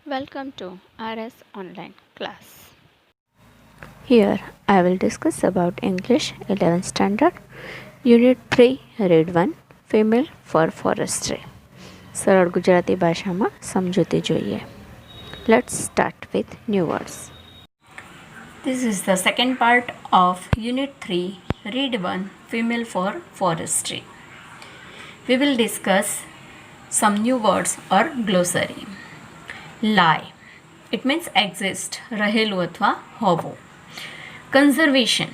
Welcome to RS online class. Here I will discuss about English 11th standard Unit 3 Read 1 Female for Forestry. સરળ ગુજરાતી ભાષામાં સમજૂતી જોઈએ. Let's start with new words. This is the second part of Unit 3 Read 1 Female for Forestry. We will discuss some new words or glossary. Lie, it means exist, રહેલું અથવા હોવું. Conservation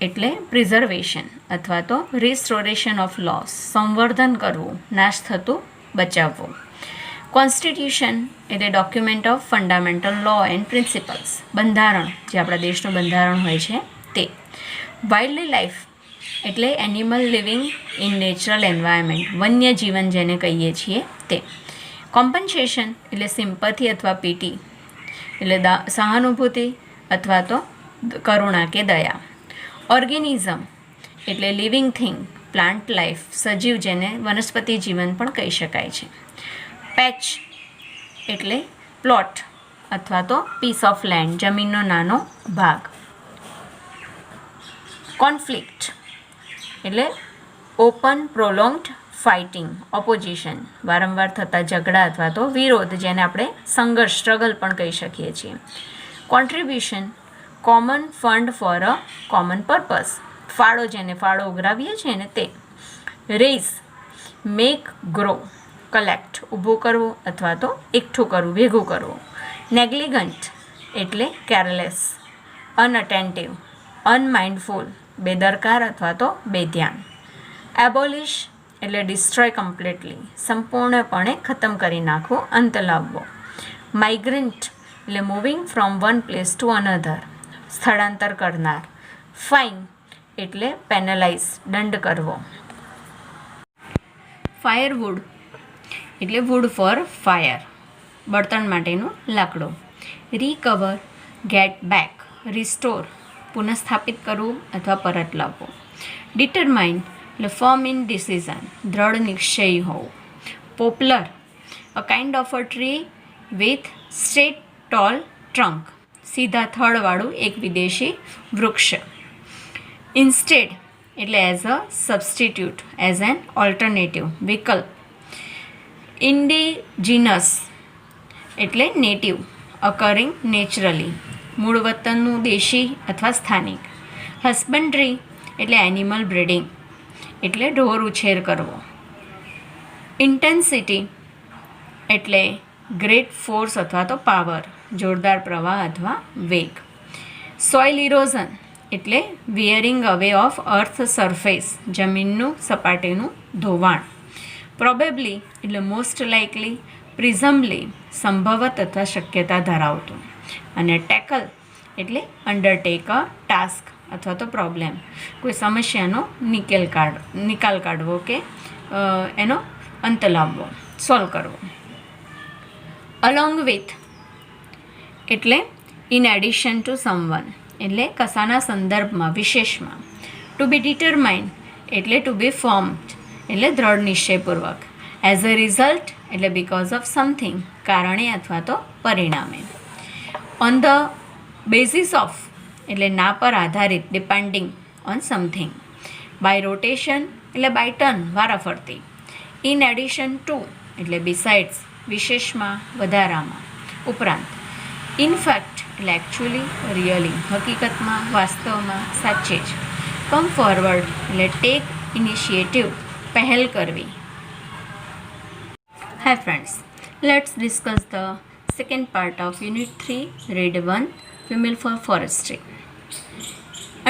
એટલે preservation અથવા તો રિસ્ટોરેશન ઓફ લોસ, સંવર્ધન કરવું, નાશ થતું બચાવવું. કોન્સ્ટિટ્યુશન એટલે document of fundamental law and principles, બંધારણ જે આપણા દેશનું બંધારણ હોય છે તે. વાઇલ્ડ લાઈફ એટલે animal living in natural environment, વન્ય જીવન જેને કહીએ છીએ તે. કોમ્પન્સેશન એટલે સિમ્પથી અથવા પીટી એટલે સહાનુભૂતિ અથવા તો કરુણા કે દયા. ઓર્ગેનિઝમ એટલે લિવિંગ થિંગ, પ્લાન્ટ લાઈફ, સજીવ જેને વનસ્પતિ જીવન પણ કહી શકાય છે. પેચ એટલે પ્લોટ અથવા તો પીસ ઓફ લેન્ડ, જમીનનો નાનો ભાગ. કોન્ફ્લિક્ટ એટલે ઓપન પ્રોલોંગ્ડ ફાઇટિંગ, ઓપોઝિશન, વારંવાર થતા ઝઘડા અથવા તો વિરોધ જેને આપણે સંઘર્ષ, સ્ટ્રગલ પણ કહી શકીએ છીએ. Contribution common fund for a common purpose, ફાળો જેને ફાળો ઉઘરાવીએ છીએ ને તે. રેઝ મેક ગ્રો, કલેક્ટ ઊભું કરવું અથવા તો એકઠું કરવું, ભેગું કરવું. નેગ્લિગન્ટ એટલે કેરલેસ, અનઅટેન્ટિવ, અનમાઇન્ડફુલ, બેદરકાર અથવા તો બેધ્યાન. એબોલિશ એટલે ડિસ્ટ્રોય કમ્પ્લીટલી, સંપૂર્ણપણે ખતમ કરી નાખવું, અંત લાવવો. માઇગ્રન્ટ એટલે moving from one place to another, સ્થળાંતર કરનાર. ફાઇન એટલે પેનલાઇઝ, દંડ કરવો. ફાયરવુડ એટલે વુડ ફોર ફાયર, બળતણ માટેનું લાકડું. રિકવર ગેટ બેક, રિસ્ટોર પુનઃસ્થાપિત કરવું અથવા પરત લાવવું. ડિટરમાઇન એટલે ફર્મ ઇન ડિસિઝન, દ્રઢ નિશ્ચયી હોવું. Poplar a kind of a tree with straight tall trunk, સીધા થડવાળું એક વિદેશી વૃક્ષ. ઇન્સ્ટેડ એટલે as a substitute, as an alternative, વિકલ્પ. ઇન્ડિજિનસ એટલે નેટિવ, અકરિંગ નેચરલી, મૂળ વતનનું, દેશી અથવા સ્થાનિક. હસબન્ડરી એટલે એનિમલ બ્રીડિંગ એટલે ઢોર ઉછેર કરવો. ઇન્ટેન્સિટી એટલે ગ્રેટ ફોર્સ અથવા તો પાવર, જોરદાર પ્રવાહ અથવા વેગ. સોઇલ ઇરોઝન એટલે વિયરિંગ અવે ઓફ અર્થ સરફેસ, જમીનનું સપાટીનું ધોવાણ. પ્રોબેબલી એટલે મોસ્ટ લાઇકલી, પ્રિઝમલી સંભવત અથવા શક્યતા ધરાવતું. અને ટેકલ એટલે અંડરટેક અ ટાસ્ક અથવા તો પ્રોબ્લેમ, કોઈ સમસ્યાનો નિકાલ કાઢવો કે એનો અંત લાવવો, સોલ્વ કરવો. અલોંગ વિથ એટલે ઇન એડિશન ટુ સમવન એટલે કશાના સંદર્ભમાં, વિશેષમાં. ટુ બી ડિટરમાઇન્ડ એટલે ટુ બી ફોર્મ્ડ એટલે દ્રઢ નિશ્ચયપૂર્વક. એઝ અ રિઝલ્ટ એટલે બિકોઝ ઓફ સમથિંગ, કારણે અથવા તો પરિણામે. ઓન ધ બેઝિસ ઓફ એટલે ના પર આધારિત, depending on something. By rotation એટલે બાય ટર્ન, વારાફરતી. ઇન એડિશન ટુ એટલે બિસાઇડ્સ, વિશેષમાં, વધારામાં, ઉપરાંત. ઇનફેક્ટ એટલે એકચ્યુઅલી, રિયલી, હકીકતમાં, વાસ્તવમાં, સાચે જ. કમ ફોરવર્ડ એટલે ટેક ઇનિશિયેટિવ, પહેલ કરવી. Hi friends, let's discuss the second part of Unit 3, Read 1, Female for Forestry.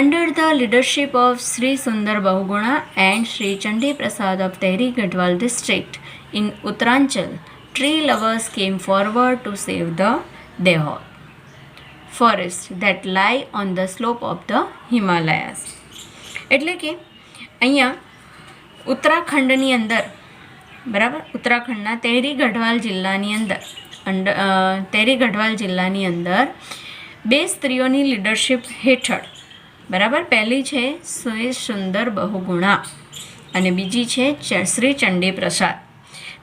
Under the leadership of Sri Sundar Bahuguna and Sri Chandi Prasad of Tehri Gadwal district in Uttaranchal, tree lovers came forward to save the Dehod forest that lie on the slope of the Himalayas. એટલે કે અહીંયા ઉત્તરાખંડની અંદર, બરાબર, ઉત્તરાખંડના તેહરી ગઢવાલ જિલ્લાની અંદર બે સ્ત્રીઓની લીડરશિપ હેઠળ, બરાબર, પહેલી છે શ્રી સુંદર બહુગુણા અને બીજી છે શ્રી ચંડી પ્રસાદ.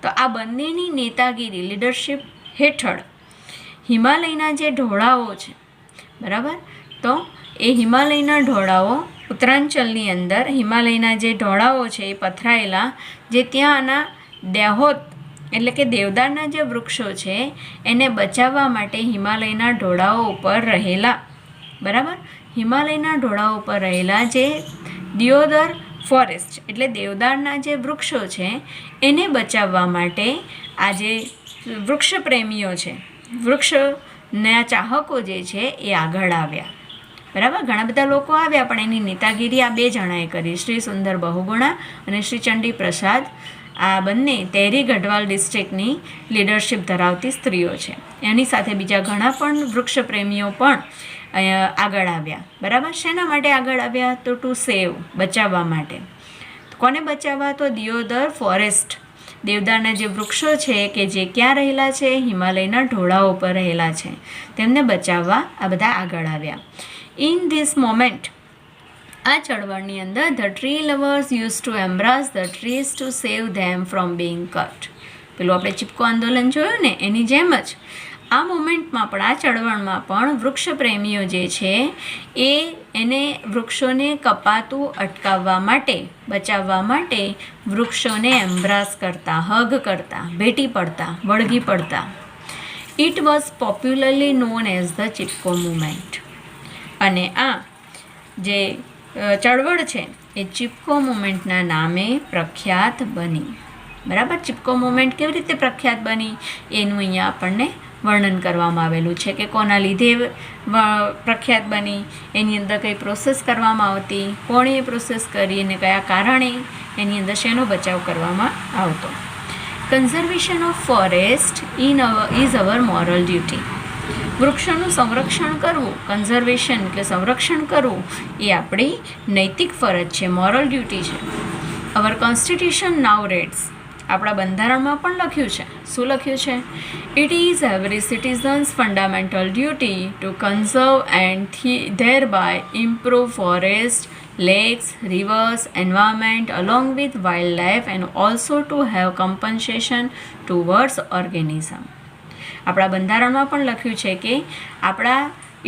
તો આ બંનેની નેતાગીરી, લીડરશિપ હેઠળ હિમાલયના જે ઢોળાવો છે, બરાબર, તો એ હિમાલયના ઢોળાવો ઉત્તરાંચલની અંદર હિમાલયના જે ઢોળાવો છે એ પથરાયેલા, જે ત્યાંના દેહોત એટલે કે દેવદારના જે વૃક્ષો છે એને બચાવવા માટે હિમાલયના ઢોળાવો ઉપર રહેલા, બરાબર, હિમાલયના ઢોળાવો ઉપર રહેલા જે દિયોદર ફોરેસ્ટ એટલે દેવદારના જે વૃક્ષો છે એને બચાવવા માટે આ જે વૃક્ષ પ્રેમીઓ છે, વૃક્ષના ચાહકો જે છે એ આગળ આવ્યા, બરાબર. ઘણા બધા લોકો આવ્યા, પણ એની નેતાગીરી આ 2 જણાએ કરી, શ્રી સુંદર બહુગુણા અને શ્રી ચંડી પ્રસાદ. આ બંને તહેરી ગઢવાલ ડિસ્ટ્રિક્ટની લીડરશિપ ધરાવતી સ્ત્રીઓ છે. એની સાથે બીજા ઘણા પણ વૃક્ષ પ્રેમીઓ પણ આગળ આવ્યા, બરાબર. શેના માટે આગળ આવ્યા? તો ટુ સેવ, બચાવવા માટે. કોને બચાવવા? તો દિયોદર ફોરેસ્ટ, દેવદારના જે વૃક્ષો છે કે જે ક્યાં રહેલા છે? હિમાલયના ઢોળાવો પર રહેલા છે, તેમને બચાવવા આ બધા આગળ આવ્યા. ઇન ધીસ મોમેન્ટ, આ ચળવળની અંદર, the tree lovers use to embrace the trees to save them from being cut. પેલું આપણે ચીપકો આંદોલન જોયું ને, એની જેમ જ આ મોમેન્ટમાં પણ, આ ચળવળમાં પણ વૃક્ષ પ્રેમીઓ જે છે એને વૃક્ષોને કપાતું અટકાવવા માટે, બચાવવા માટે વૃક્ષોને એમ્બ્રાસ કરતા, હગ કરતા, ભેટી પડતા, વળગી પડતા. It was popularly known as the Chipko movement. અને આ જે ચળવળ છે એ ચીપકો મુવમેન્ટના નામે પ્રખ્યાત બની, બરાબર. ચીપકો મુવમેન્ટ કેવી રીતે પ્રખ્યાત બની એનું અહીંયા આપણને વર્ણન કરવામાં આવેલું છે કે કોના લીધે પ્રખ્યાત બની, એની અંદર કઈ પ્રોસેસ કરવામાં આવતી, કોણે એ પ્રોસેસ કરી અને કયા કારણે એની અંદર શેનો બચાવ કરવામાં આવતો. Conservation of forest is our moral duty. વૃક્ષોનું સંરક્ષણ કરવું, કન્ઝર્વેશન એટલે સંરક્ષણ કરવું, એ આપણી નૈતિક ફરજ છે, મોરલ ડ્યુટી છે. અવર કોન્સ્ટિટ્યુશન નાઉ રેડ્સ, આપણા બંધારણમાં પણ લખ્યું છે. શું લખ્યું છે? It is every citizens fundamental duty to conserve and thereby improve forest, lakes, rivers, environment along with wildlife and also to have compensation towards organism. આપણા બંધારણમાં પણ લખ્યું છે કે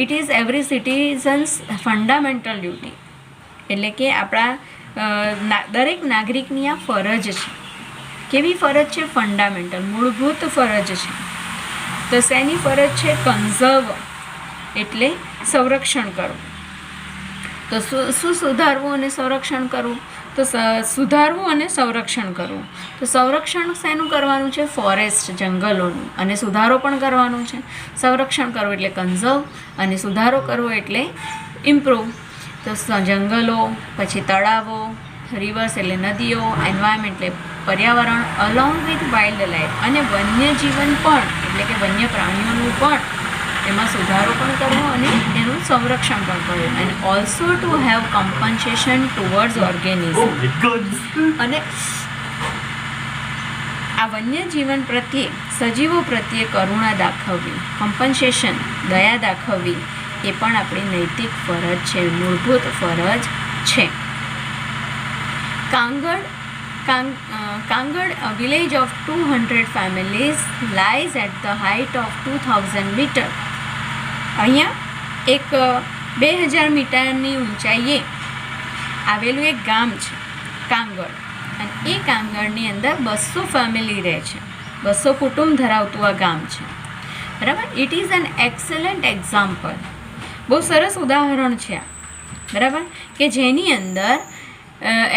it is every citizens fundamental duty, એટલે કે આપણા દરેક નાગરિકની આ ફરજ છે. કેવી ફરજ છે? ફંડામેન્ટલ, મૂળભૂત ફરજ છે. તો શેની ફરજ છે? કન્ઝર્વ એટલે સંરક્ષણ કરવું. તો શું સુધારવું અને સંરક્ષણ કરવું? તો સુધારવું અને સંરક્ષણ કરવું. તો સંરક્ષણ શેનું કરવાનું છે? ફોરેસ્ટ, જંગલોનું. અને સુધારો પણ કરવાનો છે. સંરક્ષણ કરવું એટલે કન્ઝર્વ અને સુધારો કરવો એટલે ઇમ્પ્રૂવ. તો જંગલો, પછી તળાવો, રિવર્સ એટલે નદીઓ, એન્વાયરમેન્ટ એટલે પર્યાવરણ, અલોંગ વિથ વાઇલ્ડ લાઈફ અને વન્યજીવન પણ એટલે કે વન્ય પ્રાણીઓનું પણ એમાં સુધારો પણ કરવો અને એનું સંરક્ષણ પણ કરવું. And also to have compensation towards organism. અને આ વન્યજીવન પ્રત્યે, સજીવો પ્રત્યે કરુણા દાખવવી, કમ્પન્સેશન, દયા દાખવવી, એ પણ આપણી નૈતિક ફરજ છે, મૂળભૂત ફરજ છે. Kangad, a village of 200 families, lies at the height of 2000 meter. અહીંયા એક 2000 મીટરની ઊંચાઈએ આવેલું એક ગામ છે કાંગડ, અને એ કાંગડની અંદર 200 ફેમિલી રહે છે, 200 કુટુંબ ધરાવતું આ ગામ છે, બરાબર. It is an excellent example, બહુ સરસ ઉદાહરણ છે આ, બરાબર, કે જેની અંદર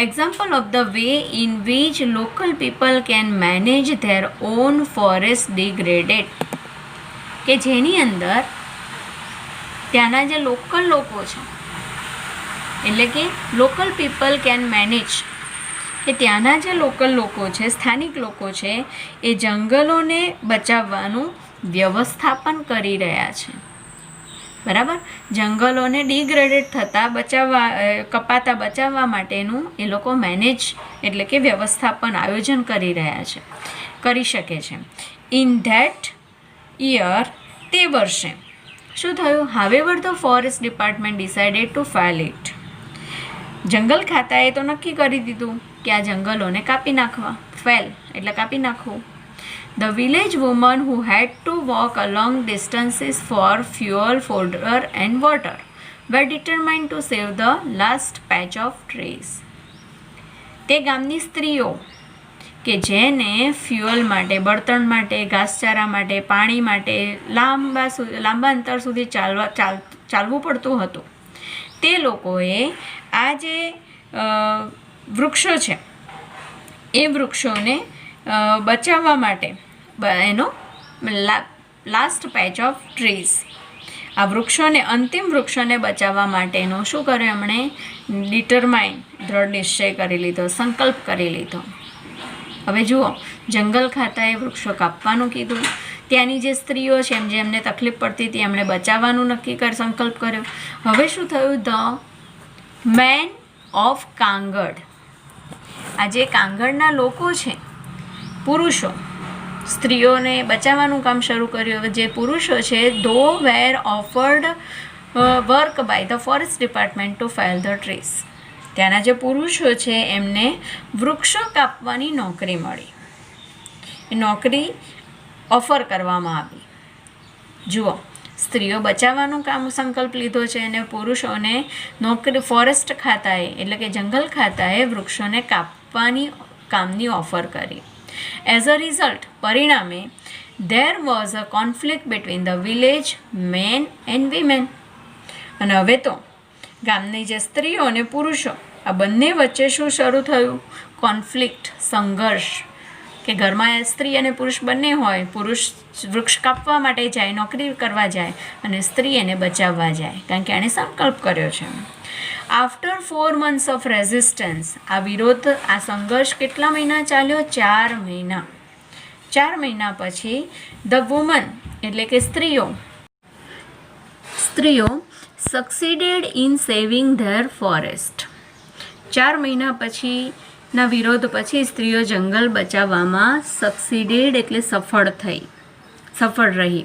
example of the way in which local people can manage their own forest degraded. કે જેની અંદર ત્યાંના જે લોકલ લોકો છે, એટલે કે લોકલ પીપલ કેન મેનેજ, કે ત્યાંના જે લોકલ લોકો છે, સ્થાનિક લોકો છે, એ જંગલોને બચાવવાનું વ્યવસ્થાપન કરી રહ્યા છે, બરાબર. જંગલોને ડિગ્રેડેડ થતાં કપાતા બચાવવા માટેનું એ લોકો મેનેજ એટલે કે વ્યવસ્થાપન, આયોજન કરી રહ્યા છે, કરી શકે છે. ઇન ધેટ યર, તે વર્ષે શું થયું? However the forest department decided to fail it. જંગલ ખાતાએ તો નક્કી કરી દીધું કે આ જંગલોને કાપી નાખવા, ફેલ એટલે કાપી નાખવું. The village woman who had to walk long distances for fuel, fodder and water were determined to save the last patch of trees. તે ગામની સ્ત્રીઓ કે જેને ફ્યુઅલ માટે, બળતણ માટે, ઘાસચારા માટે, પાણી માટે લાંબા અંતર સુધી ચાલવું પડતું હતું, તે લોકોએ આ જે વૃક્ષો છે એ વૃક્ષોને બચાવવા માટે એનો લાસ્ટ પેચ ઓફ ટ્રીઝ, આ વૃક્ષોને, અંતિમ વૃક્ષોને બચાવવા માટેનો શું કર્યું એમણે? ડિટરમાઇન, દૃઢ નિશ્ચય કરી લીધો, સંકલ્પ કરી લીધો. હવે જુઓ, જંગલ ખાતાએ વૃક્ષો કાપવાનું કીધું, ત્યાંની જે સ્ત્રીઓ છે જેમને તકલીફ પડતી હતી એમણે બચાવવાનું સંકલ્પ કર્યો. હવે શું થયું? ધ મેન ઓફ કાંગડ, આ જે કાંગડના લોકો છે, પુરુષો, સ્ત્રીઓને બચાવવાનું કામ શરૂ કર્યું. જે પુરુષો છે, though were offered work by the forest department to fell the trees, ત્યાંના જે પુરુષો છે એમને વૃક્ષો કાપવાની નોકરી મળી, એ નોકરી ઓફર કરવામાં આવી. જુઓ, સ્ત્રીઓ બચાવવાનું કામ સંકલ્પ લીધો છે અને પુરુષોને નોકરી ફોરેસ્ટ ખાતાએ એટલે કે જંગલ ખાતાએ વૃક્ષોને કાપવાની કામની ઓફર કરી. એઝ અ રિઝલ્ટ, પરિણામે there was a conflict between the village men and women. અને હવે તો ગામની જે સ્ત્રીઓ અને પુરુષો આ બંને વચ્ચે શું શરૂ થયું? કોન્ફ્લિક્ટ, સંઘર્ષ, કે ઘરમાં સ્ત્રી અને પુરુષ બંને હોય, પુરુષ વૃક્ષ કાપવા માટે જાય, નોકરી કરવા જાય, અને સ્ત્રી એને બચાવવા જાય, કારણ કે એણે સંકલ્પ કર્યો છે. આફ્ટર 4 months ઓફ રેઝિસ્ટન્સ, આ વિરોધ, આ સંઘર્ષ કેટલા મહિના ચાલ્યો? 4 મહિના. 4 મહિના પછી ધ વુમન એટલે કે સ્ત્રીઓ સક્સીડેડ ઇન સેવિંગ ધેર ફોરેસ્ટ. 4 મહિના પછીના વિરોધ પછી સ્ત્રીઓ જંગલ બચાવવામાં સક્સીડેડ એટલે સફળ રહી.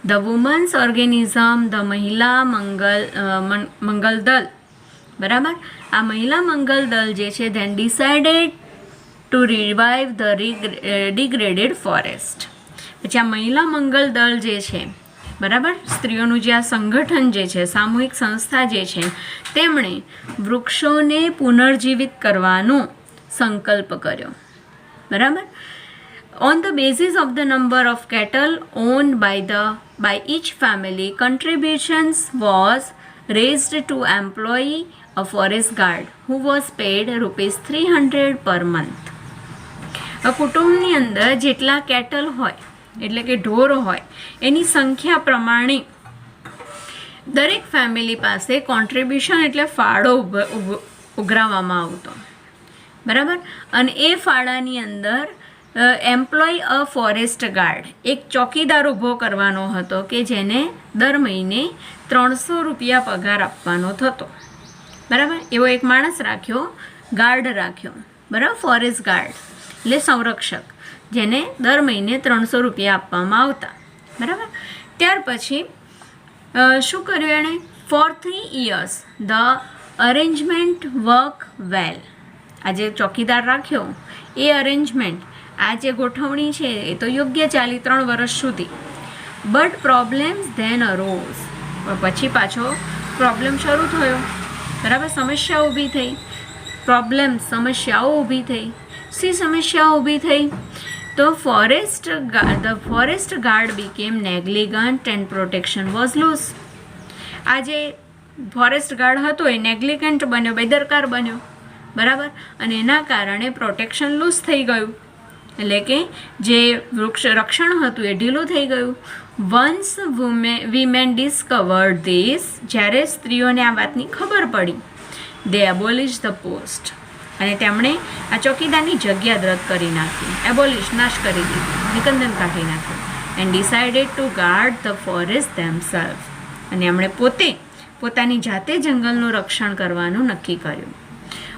ધ વુમન્સ ઓર્ગેનિઝમ, ધ મહિલા મંગલ દળ, બરાબર, આ મહિલા મંગલ દળ જે છે then decided to revive the degraded forest. પછી આ મહિલા મંગલ દળ જે છે, બરાબર, સ્ત્રીઓનું જે આ સંગઠન જે છે, સામૂહિક સંસ્થા જે છે, તેમણે વૃક્ષોને પુનર્જીવિત કરવાનો સંકલ્પ કર્યો. બરાબર. On the basis of the number of cattle owned by each family, contributions was raised to employ a forest guard who was paid ₹300 per month. આ કુટુંબની અંદર જેટલા કેટલ હોય એટલે કે ઢોર હોય એની સંખ્યા પ્રમાણે દરેક ફેમિલી પાસે કોન્ટ્રીબ્યુશન એટલે ફાળો ઉઘરાવવામાં આવતો. બરાબર. અને એ ફાળાની અંદર એમ્પ્લોય અ ફોરેસ્ટ ગાર્ડ, એક ચોકીદાર ઊભો કરવાનો હતો કે જેને દર મહિને ₹300 પગાર આપવાનો થતો. બરાબર. એવો એક માણસ રાખ્યો, ગાર્ડ રાખ્યો. બરાબર. ફોરેસ્ટ ગાર્ડ એટલે સંરક્ષક, જેને દર મહિને ₹300 આપવામાં આવતા. બરાબર. ત્યાર પછી શું કર્યું એણે? For 3 years the arrangement work well. આ જે ચોકીદાર રાખ્યો એ અરેન્જમેન્ટ, આ જે ગોઠવણી છે એ તો યોગ્ય ચાલી 3 વર્ષ સુધી. But problems then arose. પછી પાછો પ્રોબ્લેમ શરૂ થયો. બરાબર. સમસ્યાઓ ઊભી થઈ. સમસ્યાઓ ઊભી થઈ. શી સમસ્યાઓ ઊભી થઈ? તો the forest guard became negligent and protection was loose. આ જે ફોરેસ્ટ ગાર્ડ હતો એ નેગ્લિગન્ટ બન્યો, બેદરકાર બન્યો. બરાબર. અને એના કારણે પ્રોટેક્શન લૂઝ થઈ ગયું, એટલે કે જે વૃક્ષ રક્ષણ હતું એ ઢીલું થઈ ગયું. વન્સ વીમેન ડિસ્કવર્ડ ધીસ, જ્યારે સ્ત્રીઓને આ વાતની ખબર પડી, દે એબોલિશ ધ પોસ્ટ, અને તેમણે આ ચોકીદારની જગ્યા રદ કરી નાખી. એબોલિશ, નાશ કરી દીધી, નિકંદન કાઢી નાખ્યું. And decided to guard the forest themselves, અને એમણે પોતાની જાતે જંગલનું રક્ષણ કરવાનું નક્કી કર્યું.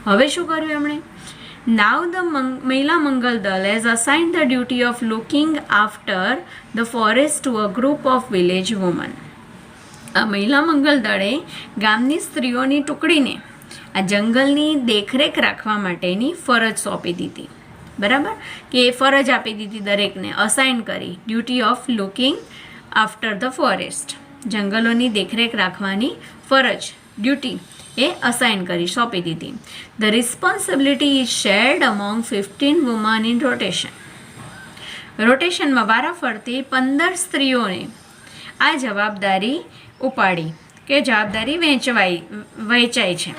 હવે શું કર્યું એમણે? Now the Mahila Mangal Dal has assigned the duty of looking after the forest to a group of village women. આ મહિલા મંગલ દળે ગામની સ્ત્રીઓની ટુકડીને આ જંગલની દેખરેખ રાખવા માટેની ફરજ સોંપી દીધી. બરાબર, કે એ ફરજ આપી દીધી દરેકને, અસાઇન કરી, duty of looking after the forest, જંગલોની દેખરેખ રાખવાની ફરજ, ડ્યુટી એ અસાઇન કરી, સોંપી દીધી. The responsibility is shared among 15 woman in rotation. રોટેશનમાં વારાફરતી 15 સ્ત્રીઓને આ જવાબદારી ઉપાડી કે જવાબદારી વહેંચાય છે,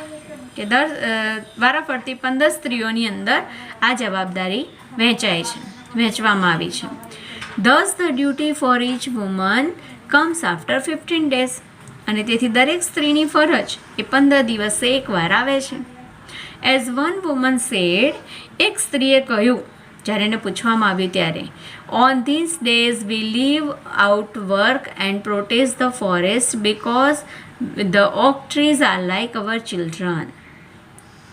કે વારાફરતી 15 સ્ત્રીઓની અંદર આ જવાબદારી વહેંચવામાં આવી છે. Thus the duty for each woman comes after 15 days. અને તેથી દરેક સ્ત્રીની ફરજ એ 15 દિવસે એકવાર આવે છે. એઝ વન વુમન સેડ, એક સ્ત્રીએ કહ્યું જ્યારે એને પૂછવામાં આવ્યું ત્યારે, on these days we leave out work and protest the forest because the oak trees are like our children.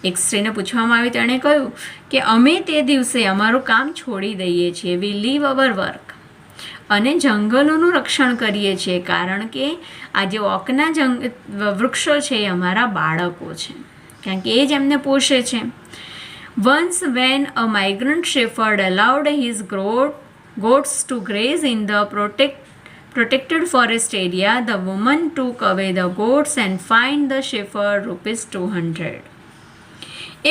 એક સ્ત્રીને પૂછવામાં આવ્યું તો એણે કહ્યું કે અમે તે દિવસે અમારું કામ છોડી દઈએ છીએ, વી લીવ અવર વર્ક, અને જંગલોનું રક્ષણ કરીએ છીએ, કારણ કે આ જે ઓકના વૃક્ષો છે એ અમારા બાળકો છે, કારણ કે એ જ એમને પોષે છે. Once van a migrant shepherd allowed his goats to graze in the protected forest area, the woman took away the goats and fined the shepherd ₹200.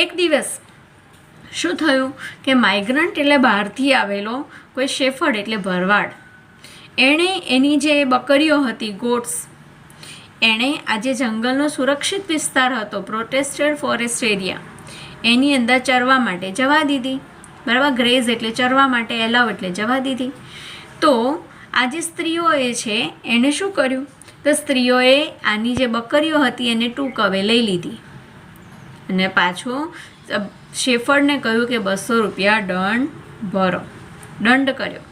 એક દિવસ શું થયું કે માઇગ્રન્ટ એટલે બહારથી આવેલો કોઈ શેફર્ડ એટલે ભરવાડ, એણે એની જે બકરીઓ હતી, ગોટ્સ, એણે આ જે જંગલનો સુરક્ષિત વિસ્તાર હતો, પ્રોટેસ્ટેડ ફોરેસ્ટ એરિયા, એની અંદર ચરવા માટે જવા દીધી. બરાબર, ગ્રેઝ એટલે ચરવા માટે, એલાવ એટલે જવા દીધી. તો આ જે સ્ત્રીઓ એ છે એણે શું કર્યું, તો સ્ત્રીઓએ આની જે બકરીઓ હતી એને ટૂંક હવે લઈ લીધી, અને પાછું શેફર્ડને કહ્યું કે ₹200 દંડ કર્યો.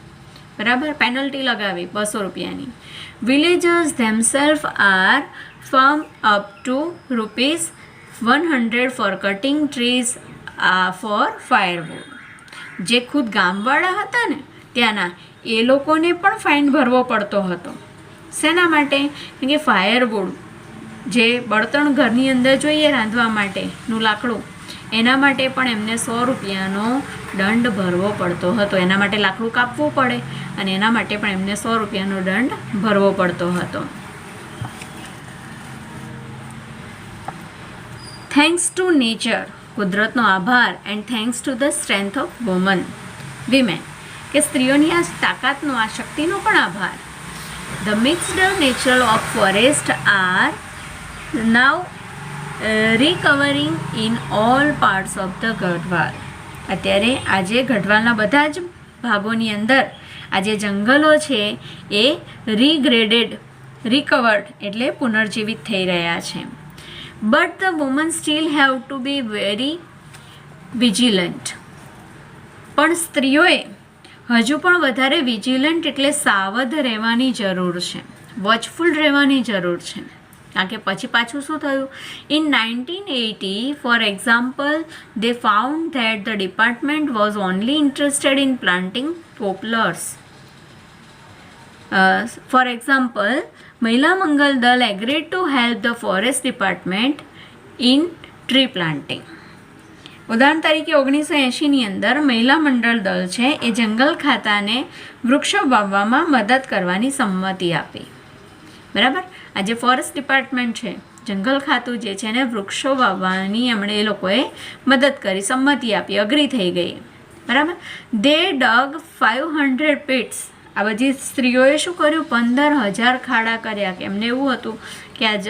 બરાબર, પેનલ્ટી લગાવી ₹200. Villagers themselves are firm up to ₹100 for cutting trees for firewood. જે ખુદ ગામવાળા હતા ને ત્યાંના, એ લોકોને પણ ફાઇન ભરવો પડતો હતો. શેના માટે? કેમ કે ફાયરવુડ જે બળતણ ઘરની અંદર જોઈએ રાંધવા માટેનું લાકડું, એના માટે પણ એમને ₹100 દંડ ભરવો પડતો હતો. એના માટે લાકડું કાપવું પડે અને એના માટે પણ એમને ₹100 દંડ ભરવો પડતો હતો. થેન્ક્સ ટુ નેચર, કુદરતનો આભાર, and thanks to the strength of women, કે સ્ત્રીઓની આ તાકાતનો, આ શક્તિનો પણ આભાર. The mixed nature of forest are now recovering in all parts of the Garhwal. અત્યારે આજે ગઢવાલના બધા જ ભાગોની અંદર આ જે જંગલો છે એ રિકવર્ડ એટલે પુનર્જીવિત થઈ રહ્યા છે. But the woman steel have to be very vigilant. પણ સ્ત્રીઓએ હજુ પણ વધારે વિજિલન્ટ એટલે સાવધ રહેવાની જરૂર છે, વોચફુલ રહેવાની જરૂર છે. કારણ કે પછી પાછું શું થયું, in 1980 for example they found that the department was only interested in planting poplars. For example, Mahila Mangal Dal agreed to help the forest department in tree planting. ઉદાહરણ તરીકે 1980ની અંદર મહિલા મંડળ દળ છે એ જંગલ ખાતાને વૃક્ષો વાવવામાં મદદ કરવાની સંમતિ આપી. બરાબર, આ જે ફોરેસ્ટ ડિપાર્ટમેન્ટ છે, જંગલ ખાતું જે છે એને વૃક્ષો વાવવાની એમણે એ લોકોએ મદદ કરી, સંમતિ આપી, અગ્રી થઈ ગઈ. બરાબર, દે ડગ 500 pits. આ બધી સ્ત્રીઓએ શું કર્યું, 15,000 ખાડા કર્યા, કે એમને એવું હતું કે આજ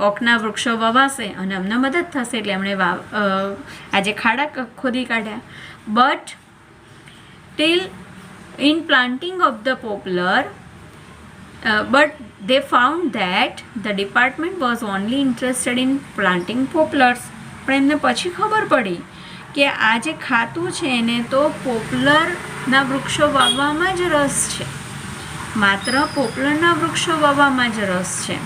ઓકના વૃક્ષો વવાશે અને અમને મદદ થશે, એટલે એમણે આજે ખાડા ખોદી કાઢ્યા. But till in planting of the poplar, but they found that the department was only interested in planting poplars. પણ એમને પછી ખબર પડી કે આ જે ખાતું છે એને તો પોપ્લરના વૃક્ષો વાવવામાં જ રસ છે, માત્ર પોપ્લરના વૃક્ષો વાવવામાં જ રસ છે.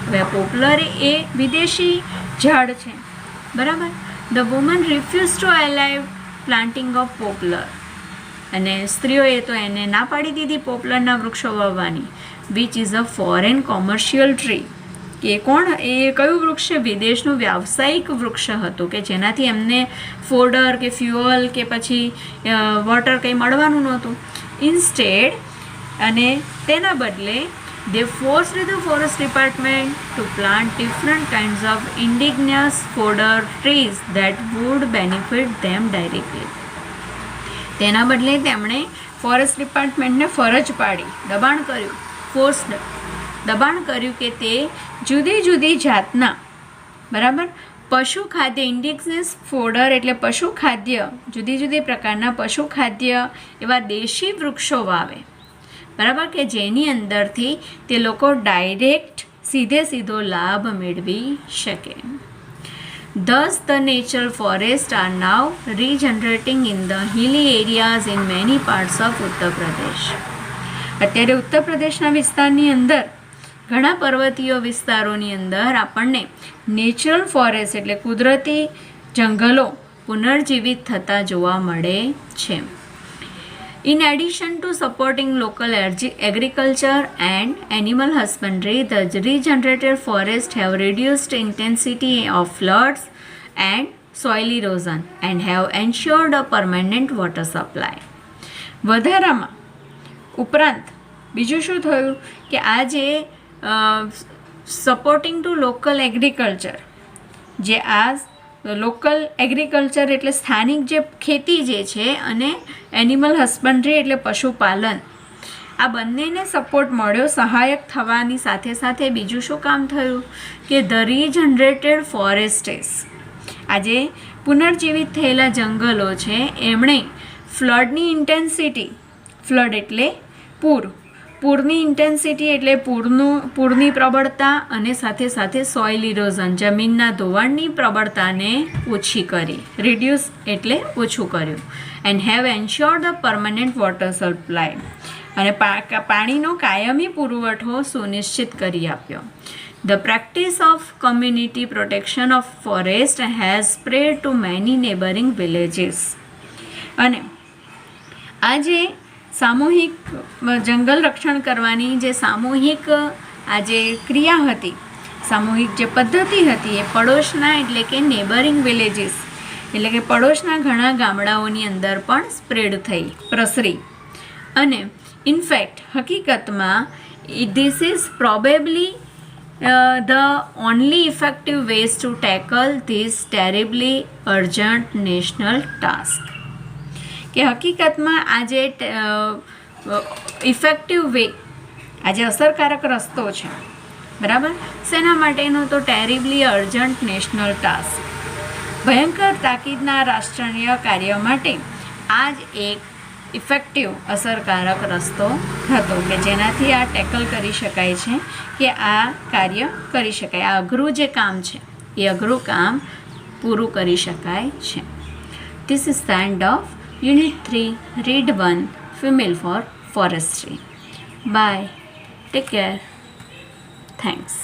હવે પોપ્લર એ વિદેશી ઝાડ છે. બરાબર, the woman refuse to allow planting of poplar. અને સ્ત્રીઓએ તો એને ના પાડી દીધી પોપ્લરના વૃક્ષો વાવવાની, which is a foreign commercial tree. કે કયું વૃક્ષ છે? વિદેશનું વ્યાવસાયિક વૃક્ષ હતું કે જેનાથી એમને ફોડર કે ફ્યુઅલ કે પછી વોટર કંઈ મળવાનું નહોતું. ઇન્સ્ટેડ અને તેના બદલે they forced the forest department to plant different kinds of indigenous fodder trees that would benefit them directly. તેના બદલે તેમણે ફોરેસ્ટ ડિપાર્ટમેન્ટને ફરજ પાડી, દબાણ કર્યું કે તે જુદી જુદી જાતના બરાબર પશુ ખાદ્ય ઇન્ડિજિનસ ફોડર એટલે પશુ ખાદ્ય જુદી જુદી પ્રકારના પશુ ખાદ્ય એવા દેશી વૃક્ષો વાવે બરાબર કે જેની અંદરથી તે લોકો ડાયરેક્ટ સીધો લાભ મેળવી શકે. Thus, the natural forests are now regenerating in the hilly areas in many parts of Uttar Pradesh. અત્યારે ઉત્તર પ્રદેશના વિસ્તારની અંદર ઘણા પર્વતીય વિસ્તારોની અંદર આપણને નેચરલ ફોરેસ્ટ એટલે કુદરતી જંગલો પુનર્જીવિત થતા જોવા મળે છે. In addition to supporting local agriculture and animal husbandry, the regenerated forests have reduced intensity of floods and soil erosion and have ensured a permanent water supply. વધારામાં ઉપરાંત બીજું શું થયું કે આ જે સપોર્ટિંગ ટુ લોકલ એગ્રીકલ્ચર જે આ લોકલ એગ્રીકલ્ચર એટલે સ્થાનિક જે ખેતી જે છે અને એનિમલ હસબન્ડરી એટલે પશુપાલન આ બંનેને સપોર્ટ મળ્યો સહાયક થવાની સાથે સાથે બીજું શું કામ થયું કે ધ રીજનરેટેડ ફોરેસ્ટેસ આજે પુનર્જીવિત થયેલા જંગલો છે એમણે ફ્લડની ઇન્ટેન્સિટી ફ્લડ એટલે પૂરની ઇન્ટેન્સિટી એટલે પૂરની પ્રબળતા અને સાથે સાથે સોઇલ ઇરોઝન જમીનના ધોવાણની પ્રબળતાને ઓછી કરી રિડ્યુસ એટલે ઓછું કર્યું and have ensure the permanent water supply અને પાણીનો કાયમી પુરવઠો સુનિશ્ચિત કરી આપ્યો. The practice of community protection of forest has spread to many neighbouring villages અને આજે સામૂહિક જંગલ રક્ષણ કરવાની જે સામૂહિક આજે ક્રિયા હતી સામૂહિક જે પદ્ધતિ હતી એ પડોશના એટલે કે નેબરિંગ વિલેજીસ એટલે કે પડોશના ઘણા ગામડાઓની અંદર પણ સ્પ્રેડ થઈ પ્રસરી અને ઇનફેક્ટ હકીકતમાં this is probably the only effective ways to tackle this terribly urgent national task. કે હકીકતમાં આજે ઇફેક્ટિવ વે આજે અસરકારક રસ્તો છે બરાબર શેના માટેનો તો ટેરિબલી અર્જન્ટ નેશનલ ટાસ્ક ભયંકર તાકીદના રાષ્ટ્રીય કાર્ય માટે આ જ એક ઇફેક્ટિવ અસરકારક રસ્તો હતો કે જેનાથી આ ટેકલ કરી શકાય છે કે આ કાર્ય કરી શકાય આ અઘરું જે કામ છે એ અઘરું કામ પૂરું કરી શકાય છે. This is the end of Unit 3, Read 1, Female for Forestry. Bye. Take care. Thanks.